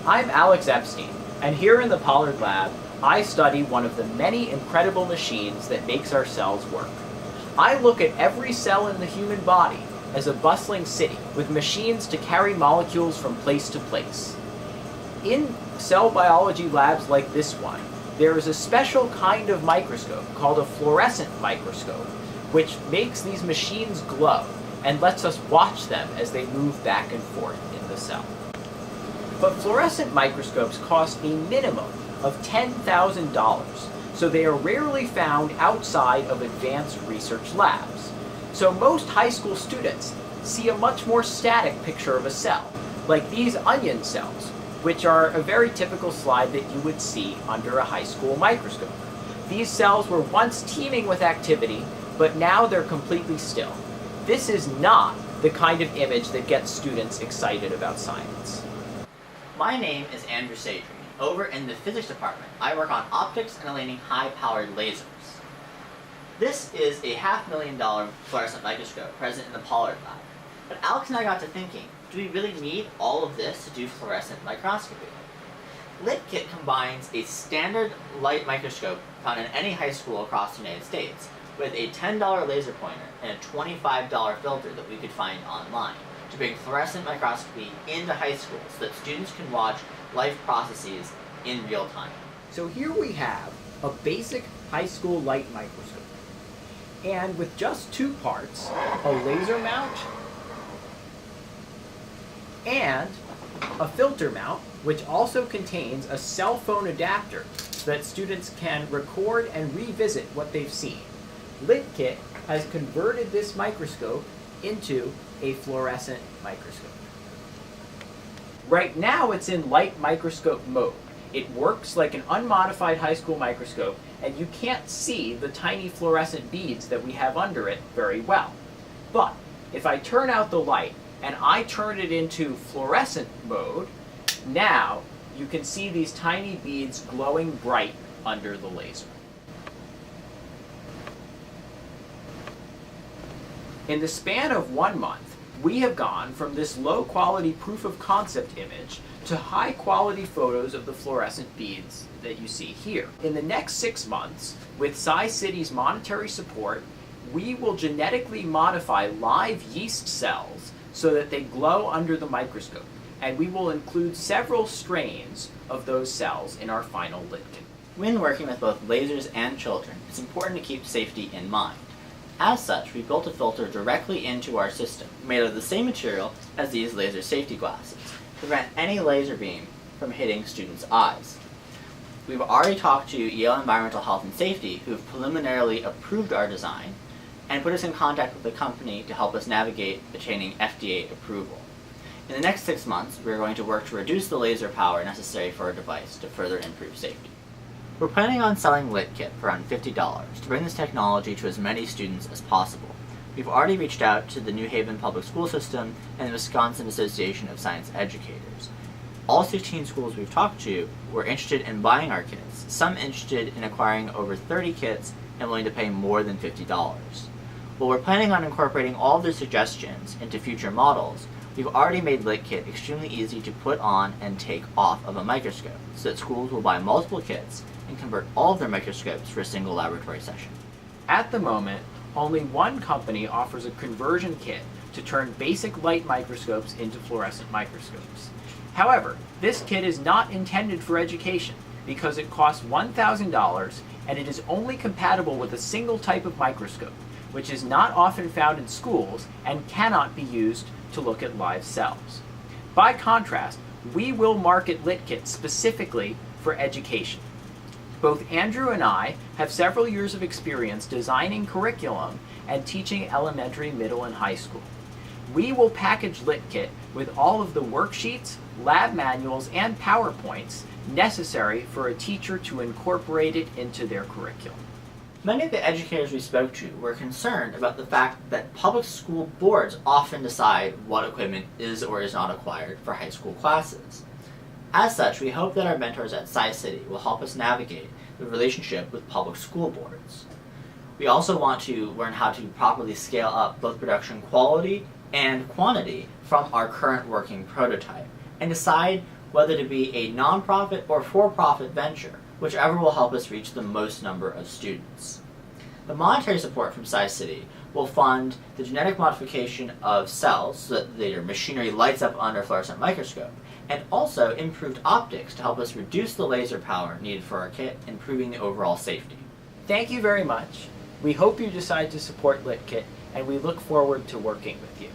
I'm Alex Epstein, and here in the Pollard Lab, I study one of the many incredible machines that makes our cells work. I look at every cell in the human body as a bustling city with machines to carry molecules from place to place. In cell biology labs like this one, there is a special kind of microscope called a fluorescent microscope, which makes these machines glow and lets us watch them as they move back and forth in the cell. But fluorescent microscopes cost a minimum of $10,000, so they are rarely found outside of advanced research labs. So most high school students see a much more static picture of a cell, like these onion cells, which are a very typical slide that you would see under a high school microscope. These cells were once teeming with activity, but now they're completely still. This is not the kind of image that gets students excited about science. My name is Andrew Sadri. Over in the physics department, I work on optics and annealing high-powered lasers. This is a $500,000 fluorescent microscope present in the Pollard lab. But Alex and I got to thinking, do we really need all of this to do fluorescent microscopy? Litkit combines a standard light microscope found in any high school across the United States with a $10 laser pointer and a $25 filter that we could find online to bring fluorescent microscopy into high school so that students can watch life processes in real time. So here we have a basic high school light microscope. And with just two parts, a laser mount and a filter mount, which also contains a cell phone adapter so that students can record and revisit what they've seen. Litkit has converted this microscope into a fluorescent microscope. Right now it's in light microscope mode. It works like an unmodified high school microscope, and you can't see the tiny fluorescent beads that we have under it very well. But if I turn out the light and I turn it into fluorescent mode, now you can see these tiny beads glowing bright under the laser. In the span of 1 month, we have gone from this low-quality proof-of-concept image to high-quality photos of the fluorescent beads that you see here. In the next 6 months, with SciCity's monetary support, we will genetically modify live yeast cells so that they glow under the microscope, and we will include several strains of those cells in our final Litkit. When working with both lasers and children, it's important to keep safety in mind. As such, we built a filter directly into our system, made of the same material as these laser safety glasses, to prevent any laser beam from hitting students' eyes. We've already talked to Yale Environmental Health and Safety, who have preliminarily approved our design, and put us in contact with the company to help us navigate attaining FDA approval. In the next 6 months, we are going to work to reduce the laser power necessary for our device to further improve safety. We're planning on selling Litkit for around $50 to bring this technology to as many students as possible. We've already reached out to the New Haven Public School System and the Wisconsin Association of Science Educators. All 16 schools we've talked to were interested in buying our kits, some interested in acquiring over 30 kits and willing to pay more than $50. While we're planning on incorporating all of their suggestions into future models, we've already made Litkit extremely easy to put on and take off of a microscope, so that schools will buy multiple kits and convert all of their microscopes for a single laboratory session. At the moment, only one company offers a conversion kit to turn basic light microscopes into fluorescent microscopes. However, this kit is not intended for education because it costs $1,000 and it is only compatible with a single type of microscope, which is not often found in schools and cannot be used to look at live cells. By contrast, we will market Litkit specifically for education. Both Andrew and I have several years of experience designing curriculum and teaching elementary, middle, and high school. We will package Litkit with all of the worksheets, lab manuals, and PowerPoints necessary for a teacher to incorporate it into their curriculum. Many of the educators we spoke to were concerned about the fact that public school boards often decide what equipment is or is not acquired for high school classes. As such, we hope that our mentors at SciCity will help us navigate the relationship with public school boards. We also want to learn how to properly scale up both production quality and quantity from our current working prototype, and decide whether to be a nonprofit or for-profit venture, whichever will help us reach the most number of students. The monetary support from SciCity will fund the genetic modification of cells so that their machinery lights up under a fluorescent microscope, and also improved optics to help us reduce the laser power needed for our kit, improving the overall safety. Thank you very much. We hope you decide to support Litkit, and we look forward to working with you.